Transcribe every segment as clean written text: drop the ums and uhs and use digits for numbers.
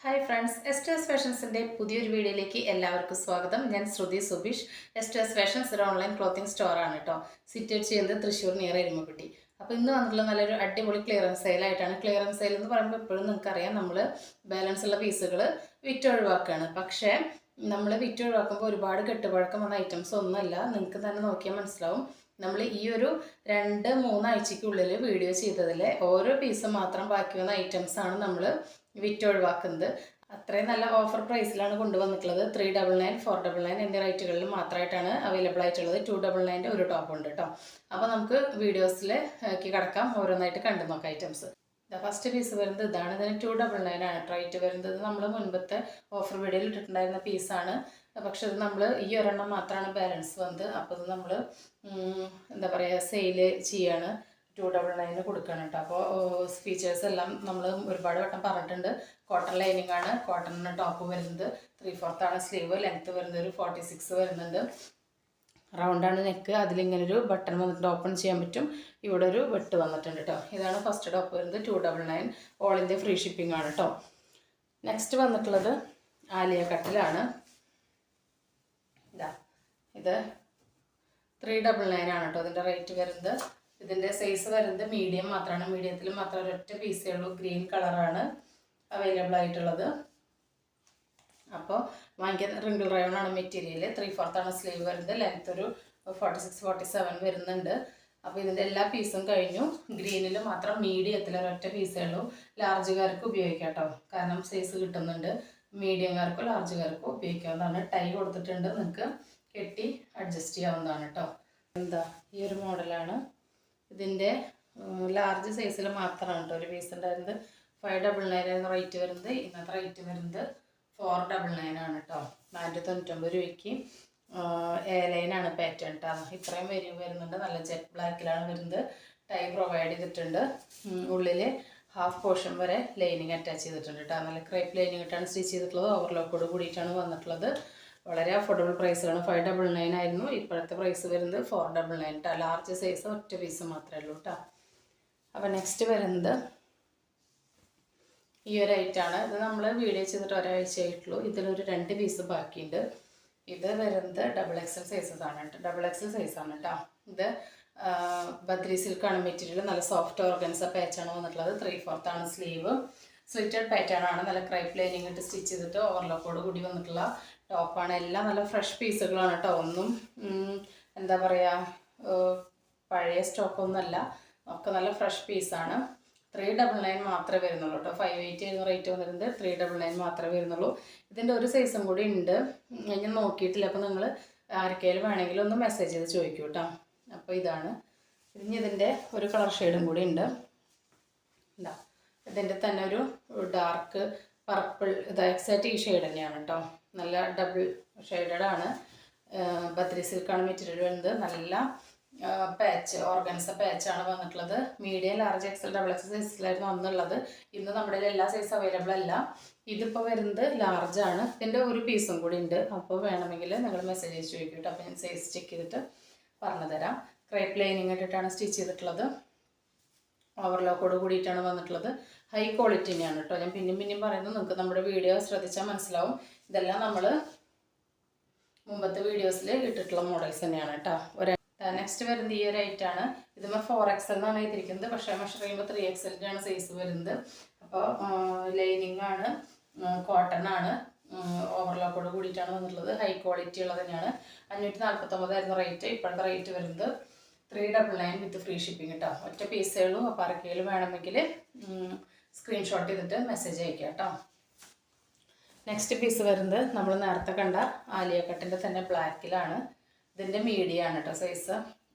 Hi friends, എസ്റ്റേഴ്സ് ഫാഷൻസിൻ്റെ പുതിയൊരു വീഡിയോയിലേക്ക് എല്ലാവർക്കും സ്വാഗതം. ഞാൻ ശ്രുതി സുബീഷ്. എസ്റ്റേഴ്സ് ഫാഷൻസ് ഒരു ഓൺലൈൻ ക്ലോത്തിങ് സ്റ്റോറാണ് കേട്ടോ. സിറ്റുവേറ്റ് ചെയ്യുന്നത് തൃശ്ശൂർ നിയർ എരുമപ്പെട്ടി. അപ്പോൾ ഇന്ന് വന്നിട്ടുള്ള നല്ലൊരു അടിപൊളി ക്ലിയറൻസ് സെയിലായിട്ടാണ്. ക്ലിയറൻസ് സെയിൽ എന്ന് പറയുമ്പോൾ എപ്പോഴും നിങ്ങൾക്കറിയാം നമ്മൾ ബാലൻസ് ഉള്ള പീസുകൾ വിറ്റൊഴിവാക്കുകയാണ്. പക്ഷേ നമ്മൾ വിറ്റൊഴിവാക്കുമ്പോൾ ഒരുപാട് കെട്ടുപഴക്കം വന്ന ഐറ്റംസ് ഒന്നുമല്ല. നിങ്ങൾക്ക് തന്നെ നോക്കിയാൽ മനസ്സിലാവും. നമ്മൾ ഈ ഒരു 2-3 ആഴ്ചയ്ക്കുള്ളിൽ വീഡിയോ ചെയ്തതിൽ ഓരോ പീസ് മാത്രം ബാക്കി വന്ന ഐറ്റംസാണ് നമ്മൾ വിറ്റൊഴിവാക്കുന്നത്. അത്രയും നല്ല ഓഫർ പ്രൈസിലാണ് കൊണ്ടുവന്നിട്ടുള്ളത്. 399, 499 എന്നീ റേറ്റുകളിൽ മാത്രമായിട്ടാണ് അവൈലബിൾ ആയിട്ടുള്ളത്. 299 ഒരു ടോപ്പ് ഉണ്ട് കേട്ടോ. അപ്പോൾ നമുക്ക് വീഡിയോസിലേക്ക് കിടക്കാം, ഓരോന്നായിട്ട് കണ്ടു നോക്കാം ഐറ്റംസ്. ഫസ്റ്റ് പീസ് വരുന്നത് ഇതാണ്. ഇതിന് 299 ആണ് റേറ്റ് വരുന്നത്. നമ്മൾ മുൻപത്തെ ഓഫർ വീഡിയോയിൽ ഇട്ടിട്ടുണ്ടായിരുന്ന പീസാണ്. പക്ഷെ ഇത് നമ്മൾ ഈ ഒരെണ്ണം മാത്രമാണ് ബാലൻസ് വന്നത്. അപ്പോൾ ഇത് നമ്മൾ എന്താ പറയുക, സെയിൽ ചെയ്യാണ്. 299 കൊടുക്കണം കേട്ടോ. അപ്പോൾ ഫീച്ചേഴ്സ് എല്ലാം നമ്മൾ ഒരുപാട് വട്ടം പറഞ്ഞിട്ടുണ്ട്. കോട്ടൺ ലൈനിങ് ആണ്. കോട്ടൺ ടോപ്പ് വരുന്നത് 3/4 ആണ് സ്ലീവ്. ലെങ്ത്ത് വരുന്നത് ഒരു 46 വരുന്നുണ്ട്. റൗണ്ടാണ് നെക്ക്. അതിലിങ്ങനൊരു ബട്ടൺ വന്നിട്ട് ഓപ്പൺ ചെയ്യാൻ പറ്റും. ഇവിടെ ഒരു വെട്ട് വന്നിട്ടുണ്ട് കേട്ടോ. ഇതാണ് ഫസ്റ്റ് ടോപ്പ് വരുന്നത്. 299 ഓൾ ഇന്ത്യ ഫ്രീ ഷിപ്പിംഗ് ആണ് കേട്ടോ. നെക്സ്റ്റ് വന്നിട്ടുള്ളത് ആലിയ കട്ടിലാണ്. ഇത് 399 ആണ് കേട്ടോ ഇതിൻ്റെ റേറ്റ് വരുന്നത്. ഇതിൻ്റെ സൈസ് വരുന്നത് മീഡിയം മാത്രമാണ്. മീഡിയത്തിൽ മാത്രം ഒരൊറ്റ പീസേ ഉള്ളൂ. ഗ്രീൻ കളറാണ് അവൈലബിൾ ആയിട്ടുള്ളത്. അപ്പോൾ വാങ്ങിക്കാൻ റിങ്കിൾ റയോൺ ആണ് മെറ്റീരിയൽ. 3/4 ആണ് സ്ലീവ് വരുന്നത്. ലെങ്ത് ഒരു 46-47 വരുന്നുണ്ട്. അപ്പോൾ ഇതിൻ്റെ എല്ലാ പീസും കഴിഞ്ഞു. ഗ്രീനിൽ മാത്രം മീഡിയത്തിൽ ഒരൊറ്റ പീസേ ഉള്ളൂ. ലാർജുകാർക്ക് ഉപയോഗിക്കാം കേട്ടോ, കാരണം സൈസ് കിട്ടുന്നുണ്ട്. മീഡിയംകാർക്കും ലാർജുകാർക്കും ഉപയോഗിക്കാവുന്നതാണ്. ടൈ കൊടുത്തിട്ടുണ്ട്, നിങ്ങൾക്ക് കെട്ടി അഡ്ജസ്റ്റ് ചെയ്യാവുന്നതാണ് കേട്ടോ. ഈ ഒരു മോഡലാണ്. ഇതിൻ്റെ ലാർജ് സൈസിൽ മാത്രമാണ് കേട്ടോ ഒരു പീസ് ഉണ്ടായിരുന്നത്. 599 റേറ്റ് വരുന്നത്. ഇന്നത്തെ റേറ്റ് വരുന്നത് 499 ആണ് കേട്ടോ. 499 രൂപയ്ക്ക് ലൈനാണ് പാറ്റേൺ കേട്ടോ. ഇത്രയും വരുന്നുണ്ട്. നല്ല ജെറ്റ് ബ്ലാക്കിലാണ് വരുന്നത്. ടൈ പ്രൊവൈഡ് ചെയ്തിട്ടുണ്ട്. ഉള്ളിൽ ഹാഫ് പോർഷൻ വരെ ലൈനിങ് അറ്റാച്ച് ചെയ്തിട്ടുണ്ട് കേട്ടോ. നല്ല ക്രേപ്പ് ലൈനിങ് ഇട്ടാണ് സ്റ്റിച്ച് ചെയ്തിട്ടുള്ളത്. ഓവർലോക്കോട് കൂടിയിട്ടാണ് വന്നിട്ടുള്ളത്. വളരെ അഫോർഡബിൾ പ്രൈസിലാണ്. 599 ആയിരുന്നു. ഇപ്പോഴത്തെ പ്രൈസ് വരുന്നത് 499 കേട്ടോ. ലാർജ് സൈസ് ഒറ്റ പീസ് മാത്രമേ ഉള്ളൂ കേട്ടോ. അപ്പോൾ നെക്സ്റ്റ് വരുന്നത് ഈ ഒരു ഐറ്റാണ്. ഇത് നമ്മൾ വീഡിയോ ചെയ്തിട്ട് ഒരാഴ്ച ആയിട്ടുള്ളൂ. ഇതിലൊരു 2 പീസ് ബാക്കിയുണ്ട്. ഇത് വരുന്നത് XXL സൈസസ് ആണ് കേട്ടോ. XXL സൈസാണ് കേട്ടോ. ഇത് ബദ്രി സിൽക്കാണ് മെറ്റീരിയൽ. നല്ല സോഫ്റ്റ് ഓർഗൻസ പാച്ചാണ് വന്നിട്ടുള്ളത്. 3/4 ആണ് സ്ലീവ്. സ്ലിറ്റഡ് പാറ്റേൺ ആണ്. നല്ല ക്രൈപ്പ് ലൈനിങ് ഇട്ട് സ്റ്റിച്ച് ചെയ്തിട്ട് ഓവർലോക്കോട് കൂടി വന്നിട്ടുള്ള ടോപ്പാണ്. എല്ലാം നല്ല ഫ്രഷ് പീസുകളാണ് കേട്ടോ. ഒന്നും എന്താ പറയുക, പഴയ സ്റ്റോക്കൊന്നുമല്ല. ഒക്കെ നല്ല ഫ്രഷ് പീസാണ്. 399 മാത്രമേ വരുന്നുള്ളൂ കേട്ടോ. 580 ആയിരുന്നു റേറ്റ് വന്നിരുന്നത്. 399 മാത്രമേ വരുന്നുള്ളൂ. ഇതിൻ്റെ ഒരു സൈസും കൂടി ഉണ്ട്, ഞാൻ നോക്കിയിട്ടില്ല. അപ്പോൾ നിങ്ങൾ ആർക്കെങ്കിലും വേണമെങ്കിലും ഒന്ന് മെസ്സേജ് ചെയ്ത് ചോദിക്കൂ കേട്ടോ. അപ്പോൾ ഇതാണ്. ഇനി ഇതിൻ്റെ ഒരു കളർ ഷെയ്ഡും കൂടി ഉണ്ട്. ഇതിൻ്റെ തന്നെ ഒരു ഡാർക്ക് പർപ്പിൾ. ഇത് എക്സാക്റ്റ് ഈ ഷെയ്ഡ് തന്നെയാണ് കേട്ടോ. നല്ല ഡബിൾ ഷെയ്ഡഡ് ആണ്. ബദ്രി സിൽക്കാണ് മെറ്റീരിയൽ വരുന്നത്. നല്ല പാച്ച് ഓർഗൻസ പാച്ചാണ് വന്നിട്ടുള്ളത്. Medium, large, XL, XXL സൈസിലായിരുന്നു അന്നുള്ളത്. ഇന്ന് നമ്മുടെ എല്ലാ സൈസ് അവൈലബിൾ അല്ല. ഇതിപ്പോൾ വരുന്നത് ലാർജാണ്. ഇതിൻ്റെ ഒരു പീസും കൂടി ഉണ്ട്. അപ്പോൾ വേണമെങ്കിൽ നിങ്ങൾ മെസ്സേജ് അയച്ച് ചോദിക്കും. അപ്പോൾ ഞാൻ സൈസ് ചെക്ക് ചെയ്തിട്ട് പറഞ്ഞു തരാം. ക്രേപ്പ് ലൈനിങ് ഇട്ടിട്ടാണ് സ്റ്റിച്ച് ചെയ്തിട്ടുള്ളത്. ഓവർലോക്കോട് കൂടിയിട്ടാണ് വന്നിട്ടുള്ളത്. ഹൈ ക്വാളിറ്റി തന്നെയാണ് കേട്ടോ. ഞാൻ പിന്നെയും പറയുന്നത്, നിങ്ങൾക്ക് നമ്മുടെ വീഡിയോ ശ്രദ്ധിച്ചാൽ മനസ്സിലാവും. ഇതെല്ലാം നമ്മൾ മുമ്പത്തെ വീഡിയോസിൽ ഇട്ടിട്ടുള്ള മോഡൽസ് തന്നെയാണ് കേട്ടോ. നെക്സ്റ്റ് വരുന്നത് ഈ ഒരു ഐറ്റാണ്. ഇതുമ്പോൾ 4XL എന്നാണ് എഴുതിയിരിക്കുന്നത്. പക്ഷേ മെഷർ ചെയ്യുമ്പോൾ 3XL ആണ് സൈസ് വരുന്നത്. അപ്പോൾ ലൈനിങ് ആണ്, കോട്ടൺ ആണ്, ഓവർലോക്കോട് കൂടിയിട്ടാണ് വന്നിട്ടുള്ളത്. ഹൈ ക്വാളിറ്റി ഉള്ളത് തന്നെയാണ്. 549 ആയിരുന്നു റേറ്റ്. ഇപ്പോഴത്തെ റേറ്റ് വരുന്നത് 399 വിത്ത് ഫ്രീ ഷിപ്പിംഗ് കേട്ടോ. ഒറ്റ പീസേ ഉള്ളൂ. അപ്പോൾ ആർക്കെങ്കിലും വേണമെങ്കിൽ സ്ക്രീൻഷോട്ട് ചെയ്തിട്ട് മെസ്സേജ് അയക്കാം കേട്ടോ. നെക്സ്റ്റ് പീസ് വരുന്നത് നമ്മൾ നേരത്തെ കണ്ട ആലിയ കട്ടിൻ്റെ തന്നെ ബ്ലാക്കിലാണ്. ഇതിൻ്റെ മീഡിയമാണ് കേട്ടോ സൈസ്.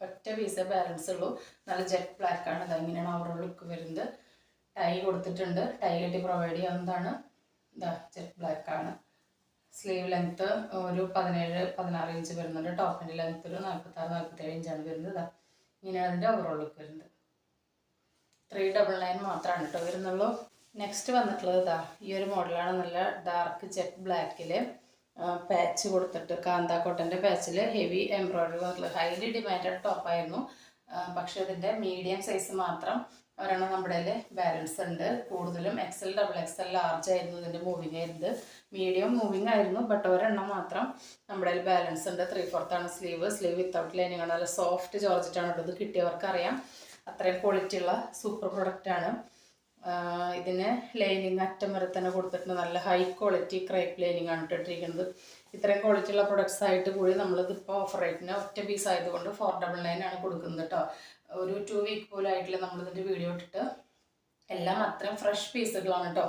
ഒറ്റ പീസേ ബാലൻസ് ഉള്ളൂ. നല്ല ജെറ്റ് ബ്ലാക്കാണ്. ഇങ്ങനെയാണ് ഓവറോൾ ലുക്ക് വരുന്നത്. ടൈ കൊടുത്തിട്ടുണ്ട്. ടൈ കെട്ടി പ്രൊവൈഡ് ചെയ്യാവുന്നതാണ്. ജെറ്റ് ബ്ലാക്കാണ്. സ്ലീവ് ലെങ്ത്ത് ഒരു 17-16 ഇഞ്ച് വരുന്നുണ്ട്. ടോപ്പിൻ്റെ ലെങ്ത്ത് ഒരു 46-47 ഇഞ്ചാണ് വരുന്നത്. ഇങ്ങനെയാണ് അതിൻ്റെ ഓവറോൾ ലുക്ക് വരുന്നത്. 399 മാത്രമാണ് കേട്ടോ വരുന്നുള്ളൂ. നെക്സ്റ്റ് വന്നിട്ടുള്ളത് ഈ ഒരു മോഡലാണ്. നല്ല ഡാർക്ക് ജെറ്റ് ബ്ലാക്കിൽ പാച്ച് കൊടുത്തിട്ട് കാന്ത കോട്ടൻ്റെ പാച്ചിൽ ഹെവി എംബ്രോയിഡറി വന്നിട്ടുള്ളത്. ഹൈലി ഡിമാൻഡഡ് ടോപ്പായിരുന്നു. പക്ഷേ ഇതിൻ്റെ മീഡിയം സൈസ് മാത്രം ഒരെണ്ണം നമ്മുടെ ബാലൻസ് ഉണ്ട്. കൂടുതലും XL, XXL, ലാർജ് ആയിരുന്നു ഇതിൻ്റെ മൂവിങ് ആയിരുന്നത്. മീഡിയം മൂവിങ് ആയിരുന്നു, ബട്ട് ഒരെണ്ണം മാത്രം നമ്മുടെ ബാലൻസ് ഉണ്ട്. 3/4 ആണ് സ്ലീവ് വിത്തൗട്ട് ലൈനിങ് ആണ്. നല്ല സോഫ്റ്റ് ജോർജറ്റാണ് കേട്ടോ. ഇത് കിട്ടിയവർക്ക് അറിയാം, അത്രയും ക്വാളിറ്റി ഉള്ള സൂപ്പർ പ്രൊഡക്റ്റാണ്. ഇതിന് ലൈനിങ് അറ്റം വരെ തന്നെ കൊടുത്തിട്ടുണ്ട്. നല്ല ഹൈ ക്വാളിറ്റി ക്രേപ്പ് ലൈനിങ് ആണ് ഇട്ടിരിക്കുന്നത്. ഇത്രയും ക്വാളിറ്റി ഉള്ള പ്രൊഡക്ട്സ് ആയിട്ട് കൂടി നമ്മളിതിപ്പോൾ ഓഫർ റേറ്റിന് ഒറ്റ പീസ് ആയതുകൊണ്ട് 499 ആണ് കൊടുക്കുന്നത് കേട്ടോ. ഒരു 2 വീക്ക് പോലും ആയിട്ടില്ല നമ്മളിതിൻ്റെ വീഡിയോ ഇട്ടിട്ട്. എല്ലാം അത്രയും ഫ്രഷ് പീസുകളാണ് കേട്ടോ.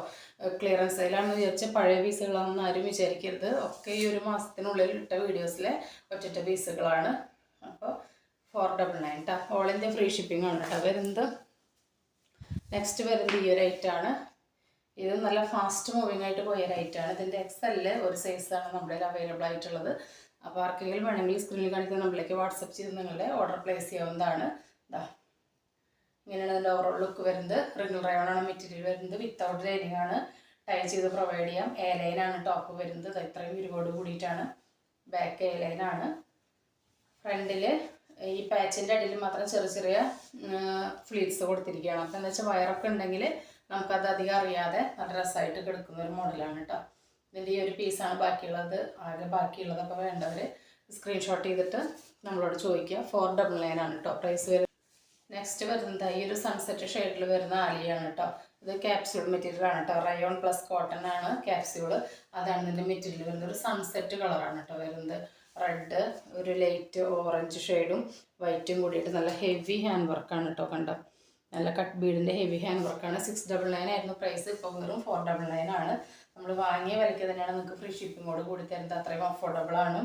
ക്ലിയറൻസ് സെയിലാണെന്ന് വിചാരിച്ച പഴയ പീസുകളാണെന്ന് ആരും വിചാരിക്കരുത്. ഒക്കെ ഈ ഒരു മാസത്തിനുള്ളിൽ ഇട്ട വീഡിയോസിലെ ഒറ്റ പീസുകളാണ്. അപ്പോൾ 499 കേട്ടോ. ഓൾ ഇന്ത്യ ഫ്രീ ഷിപ്പിംഗ് ആണ് കേട്ടോ വരുന്നത്. നെക്സ്റ്റ് വരുന്നത് ഈ ഒരു ഐറ്റാണ്. ഇത് നല്ല ഫാസ്റ്റ് മൂവിങ് ആയിട്ട് പോയ ഒരു ഐറ്റാണ്. ഇതിൻ്റെ XL ഒരു സൈസാണ് നമ്മുടെ അവൈലബിൾ ആയിട്ടുള്ളത്. അപ്പോൾ ആർക്കെങ്കിലും വേണമെങ്കിൽ സ്ക്രീനിൽ കാണിക്കുന്ന നമ്പറിലേക്ക് വാട്സപ്പ് ചെയ്ത് നിങ്ങളുടെ ഓർഡർ പ്ലേസ് ചെയ്യാവുന്നതാണ്. ഇതാ ഇങ്ങനെയാണ് ഇതിൻ്റെ ഓവറോൾ ലുക്ക് വരുന്നത്. റിംഗിൾ റയോണാണ് മെറ്റീരിയൽ വരുന്നത്. വിത്തൗട്ട് ലൈനിങ് ആണ്. ടൈ ചെയ്ത് പ്രൊവൈഡ് ചെയ്യാം. എ ലൈനാണ് ടോപ്പ് വരുന്നത്. ഇത്രയും വിരിവോട് കൂടിയിട്ടാണ്. ബാക്ക് എ ലൈനാണ്. ഫ്രണ്ടിൽ ഈ പാച്ചിൻ്റെ അടിയിൽ മാത്രം ചെറിയ ഫ്ലീറ്റ്സ് കൊടുത്തിരിക്കുകയാണ്. അപ്പോൾ എന്താ വെച്ചാൽ വയറൊക്കെ ഉണ്ടെങ്കിൽ നമുക്കത് അധികം അറിയാതെ നല്ല രസമായിട്ട് കിടക്കുന്ന ഒരു മോഡലാണ് കേട്ടോ. ഇതിൻ്റെ ഈ ഒരു പീസാണ് ബാക്കിയുള്ളത്, ആകെ ബാക്കിയുള്ളത്. അപ്പോൾ വേണ്ടവർ സ്ക്രീൻഷോട്ട് ചെയ്തിട്ട് നമ്മളോട് ചോദിക്കുക. 499 ആണ് കേട്ടോ പ്രൈസ് വരുന്നത്. നെക്സ്റ്റ് വരുന്നത് ഈ ഒരു സൺസെറ്റ് ഷെയ്ഡിൽ വരുന്ന ആലിയാണ് കേട്ടോ. ഇത് ക്യാപ്സ്യൂൾ മെറ്റീരിയൽ ആണ് കേട്ടോ. റയോൺ പ്ലസ് കോട്ടൺ ആണ് ക്യാപ്സ്യൂള്. അതാണ് ഇതിൻ്റെ മെറ്റീരിയൽ വരുന്നത്. ഒരു സൺസെറ്റ് കളറാണ് കേട്ടോ വരുന്നത്. റെഡ്, ഒരു ലൈറ്റ് ഓറഞ്ച് ഷെയ്ഡും വൈറ്റും കൂടിയിട്ട് നല്ല ഹെവി ഹാൻഡ് വർക്കാണ് കേട്ടോ. കണ്ടോ, നല്ല കട്ട് ബീഡിൻ്റെ ഹെവി ഹാൻഡ് വർക്കാണ്. 699 ആയിരുന്നു പ്രൈസ്. ഇപ്പോൾ വെറും 499 ആണ്. നമ്മൾ വാങ്ങിയ വിലയ്ക്ക് തന്നെയാണ് നിങ്ങൾക്ക് ഫ്രീ ഷിപ്പിങ്ങോട് കൂടി തരുന്നത്. അത്രയും അഫോർഡബിൾ ആണ്.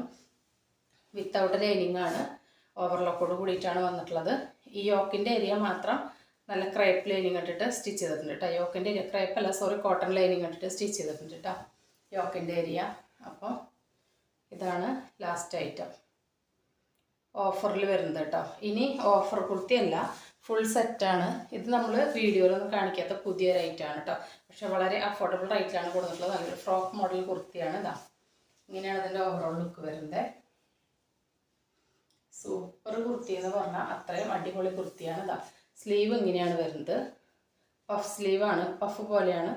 വിത്തൗട്ട് ലൈനിങ് ആണ്. ഓവർലോക്കോട് കൂടിയിട്ടാണ് വന്നിട്ടുള്ളത്. ഈ യോക്കിൻ്റെ ഏരിയ മാത്രം നല്ല ക്രേപ്പ് ലൈനിങ് ഇട്ടിട്ട് സ്റ്റിച്ച് ചെയ്തിട്ടുണ്ട് കേട്ടോ. യോക്കിൻ്റെ area crepe sorry cotton lining ഇട്ടിട്ട് സ്റ്റിച്ച് ചെയ്തിട്ടുണ്ട് കേട്ടോ യോക്കിൻ്റെ ഏരിയ. അപ്പോൾ ഇതാണ് ലാസ്റ്റ് ഐറ്റം ഓഫറിൽ വരുന്നത് കേട്ടോ. ഇനി ഓഫർ കുർത്തിയല്ല, ഫുൾ സെറ്റാണ്. ഇത് നമ്മൾ വീഡിയോയിലൊന്നും കാണിക്കാത്ത പുതിയൊരു ഐറ്റമാണ് കേട്ടോ. പക്ഷെ വളരെ അഫോർഡബിൾ റേറ്റിലാണ് കൊടുത്തിട്ടുള്ളത്. നല്ലൊരു ഫ്രോക്ക് മോഡൽ കുർത്തിയാണ്. ഇതാ ഇങ്ങനെയാണ് ഇതിൻ്റെ ഓവറോൾ ലുക്ക് വരുന്നത്. സൂപ്പർ കുർത്തി എന്ന് പറഞ്ഞാൽ അത്രയും അടിപൊളി കുർത്തിയാണ്. ഇതാ സ്ലീവ് ഇങ്ങനെയാണ് വരുന്നത്. പഫ് സ്ലീവാണ്, പഫ് പോലെയാണ്.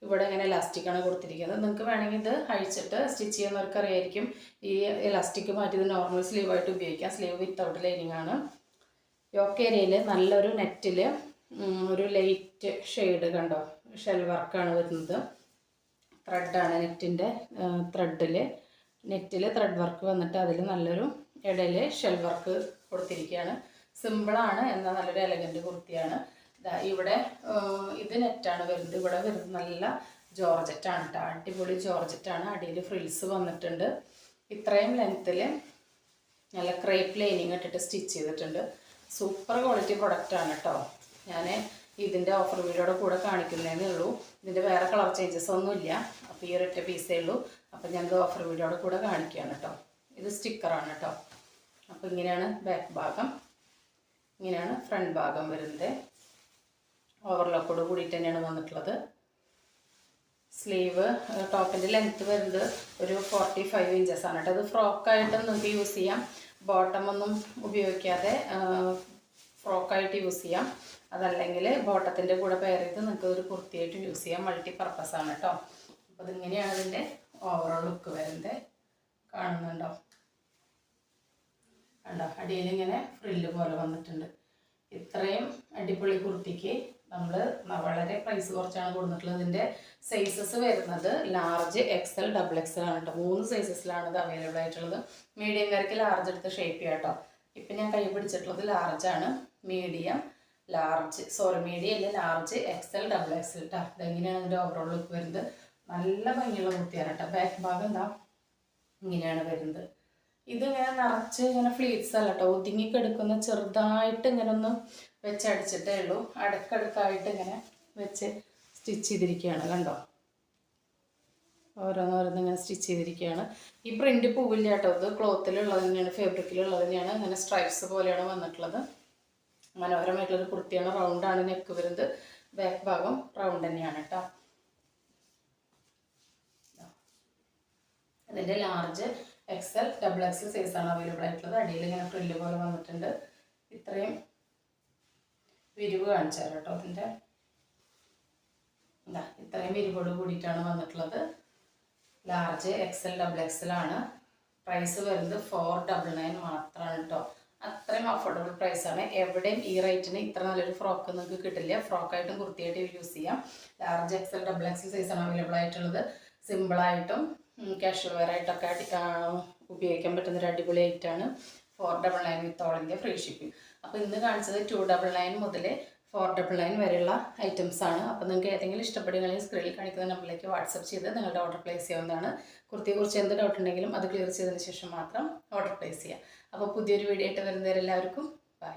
ഇവിടെ ഇങ്ങനെ ഇലാസ്റ്റിക്കാണ് കൊടുത്തിരിക്കുന്നത്. നിങ്ങൾക്ക് വേണമെങ്കിൽ ഇത് അഴിച്ചിട്ട് സ്റ്റിച്ച് ചെയ്യുന്നവർക്ക് അറിയായിരിക്കും. ഈ ഇലാസ്റ്റിക് മാറ്റി ഇത് നോർമൽ സ്ലീവായിട്ട് ഉപയോഗിക്കാം. സ്ലീവ് വിത്തൗട്ട് ലൈനിങ് ആണ്. യോക്ക് ഏരിയയിൽ നല്ലൊരു നെറ്റിൽ ഒരു ലൈറ്റ് ഷെയ്ഡ് കണ്ടോ, ഷെൽ വർക്കാണ് വരുന്നത്. ത്രെഡാണ് നെറ്റിൻ്റെ നെറ്റിൽ ത്രെഡ് വർക്ക് വന്നിട്ട് അതിൽ നല്ലൊരു ഇടയിൽ ഷെൽ വർക്ക് കൊടുത്തിരിക്കുകയാണ്. സിമ്പിളാണ് എന്നാൽ നല്ലൊരു എലഗൻറ്റ് കുർത്തിയാണ്. ഇവിടെ ഇത് നെറ്റാണ് വരുന്നത്. ഇവിടെ വരുന്നത് നല്ല ജോർജറ്റാണ് കേട്ടോ. അടിപൊളി ജോർജറ്റാണ്. അടിയിൽ ഫ്രിൽസ് വന്നിട്ടുണ്ട്. ഇത്രയും ലെങ്ത്തിൽ നല്ല ക്രേപ്പ് ലൈനിങ് ഇട്ടിട്ട് സ്റ്റിച്ച് ചെയ്തിട്ടുണ്ട്. സൂപ്പർ ക്വാളിറ്റി പ്രൊഡക്റ്റാണ് കേട്ടോ. ഞാൻ ഇതിൻ്റെ ഓഫർ വീഡിയോയുടെ കൂടെ കാണിക്കുന്നതേ ഉള്ളൂ. ഇതിൻ്റെ വേറെ കളർ ചേഞ്ചസ് ഒന്നുമില്ല. അപ്പോൾ ഈ ഒരൊറ്റ പീസേ ഉള്ളൂ. അപ്പോൾ ഞാനിത് ഓഫർ വീഡിയോയുടെ കൂടെ കാണിക്കുകയാണ് കേട്ടോ. ഇത് സ്റ്റിക്കറാണ് കേട്ടോ. അപ്പോൾ ഇങ്ങനെയാണ് ബാക്ക് ഭാഗം, ഇങ്ങനെയാണ് ഫ്രണ്ട് ഭാഗം വരുന്നത്. ഓവർലോക്കോട് കൂടിയിട്ട് തന്നെയാണ് വന്നിട്ടുള്ളത്. സ്ലീവ് ടോപ്പിൻ്റെ ലെങ്ത്ത് വരുന്നത് ഒരു 45 ഇഞ്ചസ് ആണ് കേട്ടോ. അത് ഫ്രോക്കായിട്ട് നിങ്ങൾക്ക് യൂസ് ചെയ്യാം. ബോട്ടം ഒന്നും ഉപയോഗിക്കാതെ ഫ്രോക്കായിട്ട് യൂസ് ചെയ്യാം. അതല്ലെങ്കിൽ ബോട്ടത്തിൻ്റെ കൂടെ പെയർ ചെയ്ത് നിങ്ങൾക്ക് ഒരു കുർത്തിയായിട്ട് യൂസ് ചെയ്യാം. മൾട്ടി പർപ്പസ് ആണ് കേട്ടോ. അപ്പോൾ ഇതിങ്ങനെയാണ് ഇതിൻ്റെ ഓവറോൾ ലുക്ക് വരുന്നത്. കാണുന്നുണ്ടോ? കണ്ടോ, അടിയിൽ ഇങ്ങനെ ഫ്രില്ല് പോലെ വന്നിട്ടുണ്ട്. ഇത്രയും അടിപൊളി കുർത്തിക്ക് നമ്മൾ വളരെ പ്രൈസ് കുറച്ചാണ് കൊടുത്തിട്ടുള്ളത്. ഇതിൻ്റെ സൈസസ് വരുന്നത് ലാർജ്, XL, XXL ആണ് കേട്ടോ. 3 സൈസസിലാണ് ഇത് അവൈലബിൾ ആയിട്ടുള്ളത്. മീഡിയംകാർക്ക് ലാർജ് എടുത്ത് ഷേപ്പ് ചെയ്യാം കേട്ടോ. ഇപ്പം ഞാൻ കൈ പിടിച്ചിട്ടുള്ളത് ലാർജാണ്. മീഡിയം, ലാർജ്, മീഡിയം അല്ല, ലാർജ്, XL, XXL കേട്ടോ. ഇതെങ്ങനെയാണ് ഇതിൻ്റെ ഓവറോൾ ലുക്ക് വരുന്നത്. നല്ല ഭംഗിയുള്ള കുർത്തിയാണ് കേട്ടോ. ബാക്ക് ഭാഗം എന്താ ഇങ്ങനെയാണ് വരുന്നത്. ഇതിങ്ങനെ നിറച്ച് ഇങ്ങനെ ഫ്ലീറ്റ്സ് അല്ല കേട്ടോ, ഒതുങ്ങിക്കെടുക്കുന്ന ചെറുതായിട്ട് ഇങ്ങനെ ഒന്ന് വെച്ചടിച്ചിട്ടേ ഉള്ളൂ. അടുക്കടുക്കായിട്ട് ഇങ്ങനെ വെച്ച് സ്റ്റിച്ച് ചെയ്തിരിക്കുകയാണ്. കണ്ടോ, ഓരോന്നോരോന്ന് ഇങ്ങനെ സ്റ്റിച്ച് ചെയ്തിരിക്കുകയാണ്. ഈ പ്രിൻ്റ് പോവില്ല കേട്ടോ. ഇത് ക്ലോത്തിലുള്ളത് തന്നെയാണ്, ഫാബ്രിക്കിലുള്ളത് തന്നെയാണ്. അങ്ങനെ സ്ട്രൈപ്സ് പോലെയാണ് വന്നിട്ടുള്ളത്. മനോഹരമായിട്ടുള്ളൊരു കുർത്തിയാണ്. റൗണ്ടാണ് നെക്ക് വരുന്നത്. ബാക്ക് ഭാഗം റൗണ്ട് തന്നെയാണ് കേട്ടോ. അതിൻ്റെ ലാർജ്, XL, XXL സൈസാണ് അവൈലബിൾ ആയിട്ടുള്ളത്. അടിയിൽ ഇങ്ങനെ ഫ്രില്ല് പോലെ വന്നിട്ടുണ്ട്. ഇത്രയും വിരിവ് കാണിച്ചു തരാം കേട്ടോ. അതിൻ്റെ എന്താ ഇത്രയും വിരിവോട് കൂടിയിട്ടാണ് വന്നിട്ടുള്ളത്. ലാർജ് XL XXL ആണ്. പ്രൈസ് വരുന്നത് 499 മാത്രമാണ് കേട്ടോ. അത്രയും അഫോർഡബിൾ പ്രൈസാണ്. എവിടെയും ഈ റേറ്റിന് ഇത്ര നല്ലൊരു ഫ്രോക്ക് നിങ്ങൾക്ക് കിട്ടില്ല. ഫ്രോക്കായിട്ടും കുർത്തിയായിട്ടും യൂസ് ചെയ്യാം. ലാർജ് XL XXL സൈസാണ് അവൈലബിൾ ആയിട്ടുള്ളത്. സിമ്പിളായിട്ടും കാഷ്വൽ വെയർ ആയിട്ടൊക്കെ ഉപയോഗിക്കാൻ പറ്റുന്നൊരു അടിപൊളി ഐറ്റമാണ്. 499 with all India free shipping. അപ്പോൾ ഇന്ന് കാണിച്ചത് 299 മുതൽ 499 വരെയുള്ള ഐറ്റംസാണ്. അപ്പോൾ നിങ്ങൾക്ക് ഏതെങ്കിലും ഇഷ്ടപ്പെടുകയാണെങ്കിൽ സ്ക്രീനിൽ കാണിക്കുന്ന നമ്പറിലേക്ക് വാട്സപ്പ് ചെയ്ത് നിങ്ങളുടെ ഓർഡർ പ്ലേസ് ചെയ്യാവുന്നതാണ്. കുർത്തിയെക്കുറിച്ച് എന്ത് ഡൗട്ട് ഉണ്ടെങ്കിലും അത് ക്ലിയർ ചെയ്തതിന് ശേഷം മാത്രം ഓർഡർ പ്ലേസ് ചെയ്യാം. അപ്പോൾ പുതിയൊരു വീഡിയോ ആയിട്ട് വരുന്നവരെല്ലാവർക്കും ബൈ.